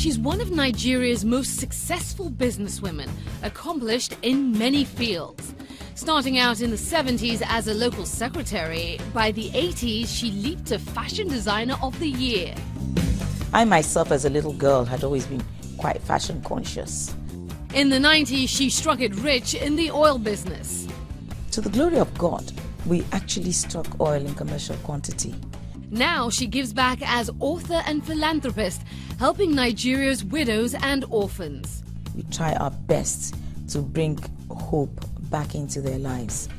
She's one of Nigeria's most successful businesswomen, accomplished in many fields. Starting out in the 70s as a local secretary, by the 80s she leaped to Fashion Designer of the Year. I myself as a little girl had always been quite fashion conscious. In the 90s she struck it rich in the oil business. To the glory of God, we actually struck oil in commercial quantity. Now she gives back as author and philanthropist, helping Nigeria's widows and orphans. We try our best to bring hope back into their lives.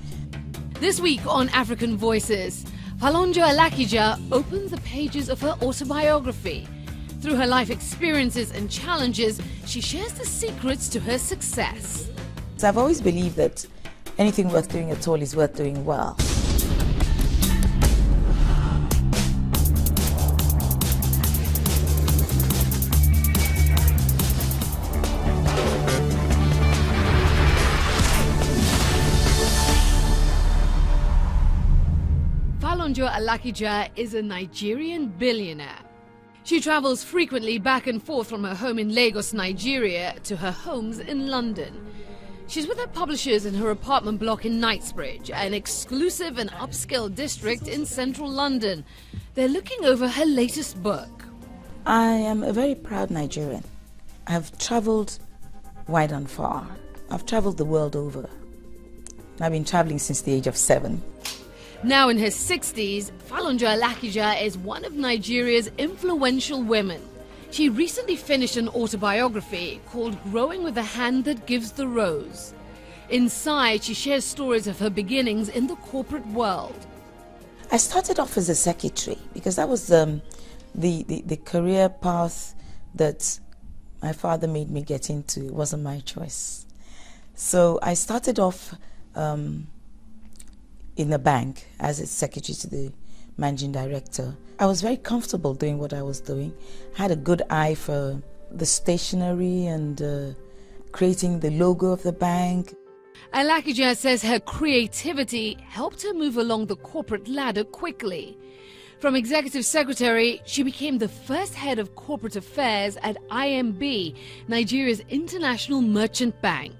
This week on African Voices, Folorunsho Alakija opens the pages of her autobiography. Through her life experiences and challenges, she shares the secrets to her success. So I've always believed that anything worth doing at all is worth doing well. Folorunsho Alakija is a Nigerian billionaire. She travels frequently back and forth from her home in Lagos, Nigeria, to her homes in London. She's with her publishers in her apartment block in Knightsbridge, an exclusive and upscale district in central London. They're looking over her latest book. I am a very proud Nigerian. I've traveled wide and far. I've traveled the world over. I've been traveling since the age of 7. Now in her 60s, Folorunsho Alakija is one of Nigeria's influential women. She recently finished an autobiography called Growing with the Hand That Gives the Rose. Inside, she shares stories of her beginnings in the corporate world. I started off as a secretary because that was the career path that my father made me get into. It wasn't my choice. So I started off in a bank as a secretary to the managing director. I was very comfortable doing what I was doing. I had a good eye for the stationery and creating the logo of the bank. Alakija says her creativity helped her move along the corporate ladder quickly. From executive secretary, she became the first head of corporate affairs at IMB, Nigeria's international merchant bank.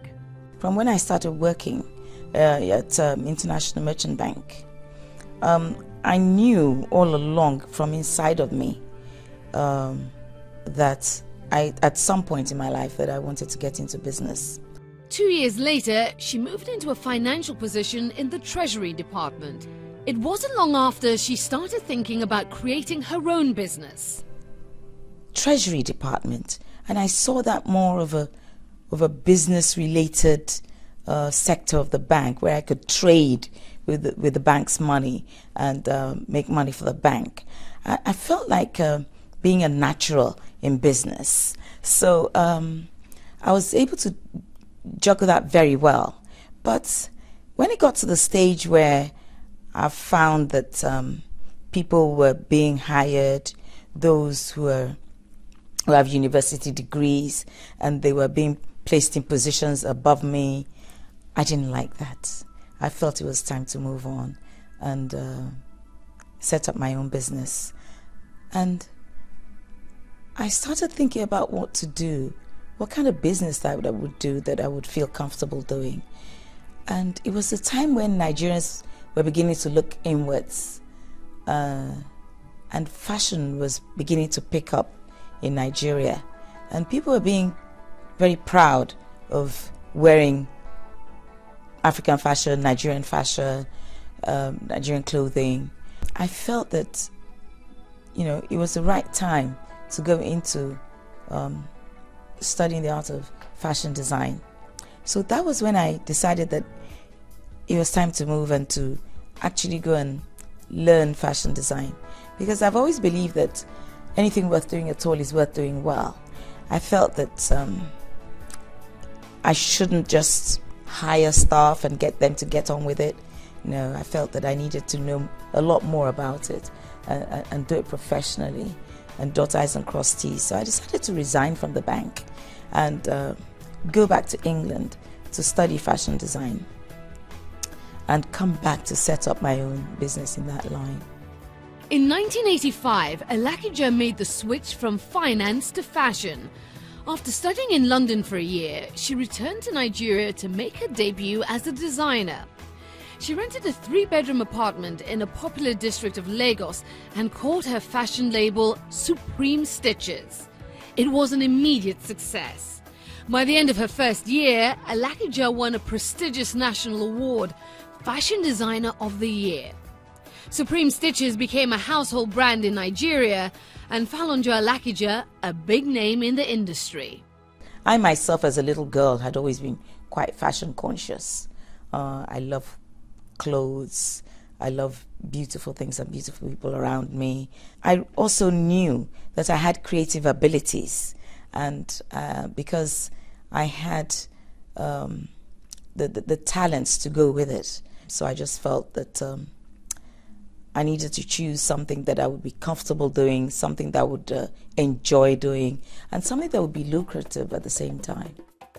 From when I started working at International Merchant Bank, I knew all along from inside of me that at some point in my life that I wanted to get into business. 2 years later, she moved into a financial position in the Treasury Department. It wasn't long after she started thinking about creating her own business. Treasury Department, and I saw that more of a business-related sector of the bank where I could trade with the bank's money and make money for the bank. I felt like being a natural in business. So I was able to juggle that very well. But when it got to the stage where I found that people were being hired, those who have university degrees, and they were being placed in positions above me, I didn't like that. I felt it was time to move on and set up my own business. And I started thinking about what to do, what kind of business that I would do that I would feel comfortable doing. And it was a time when Nigerians were beginning to look inwards, and fashion was beginning to pick up in Nigeria. And people were being very proud of wearing African fashion, Nigerian fashion, Nigerian clothing. I felt that, it was the right time to go into studying the art of fashion design. So that was when I decided that it was time to move and to actually go and learn fashion design, because I've always believed that anything worth doing at all is worth doing well. I felt that I shouldn't just hire staff and get them to get on with it. No, I felt that I needed to know a lot more about it and do it professionally and dot I's and cross T's. So I decided to resign from the bank and go back to England to study fashion design and come back to set up my own business in that line. In 1985, Alakija made the switch from finance to fashion. After studying in London for a year, she returned to Nigeria to make her debut as a designer. She rented a 3-bedroom apartment in a popular district of Lagos and called her fashion label Supreme Stitches. It was an immediate success. By the end of her first year, Alakija won a prestigious national award, Fashion Designer of the Year. Supreme Stitches became a household brand in Nigeria, and Folorunsho Alakija a big name in the industry. I myself, as a little girl, had always been quite fashion conscious. I love clothes. I love beautiful things and beautiful people around me. I also knew that I had creative abilities, and because I had the talents to go with it, so I just felt that I needed to choose something that I would be comfortable doing, something that I would enjoy doing, and something that would be lucrative at the same time.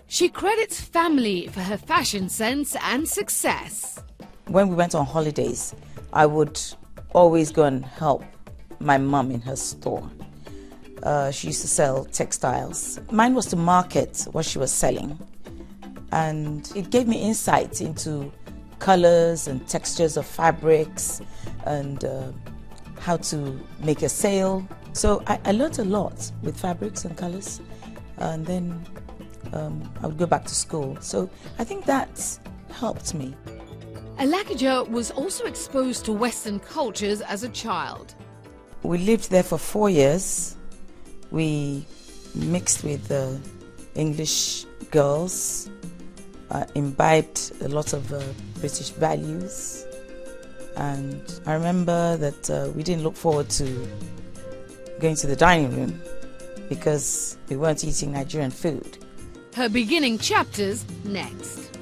She credits family for her fashion sense and success. When we went on holidays, I would always go and help my mum in her store. She used to sell textiles. Mine was to market what she was selling, and it gave me insight into colors and textures of fabrics and how to make a sale. So I learned a lot with fabrics and colors, and then I would go back to school. So I think that helped me. Alakija was also exposed to Western cultures as a child. We lived there for 4 years. We mixed with English girls, imbibed a lot of British values, and I remember that we didn't look forward to going to the dining room because we weren't eating Nigerian food. Her beginning chapters next.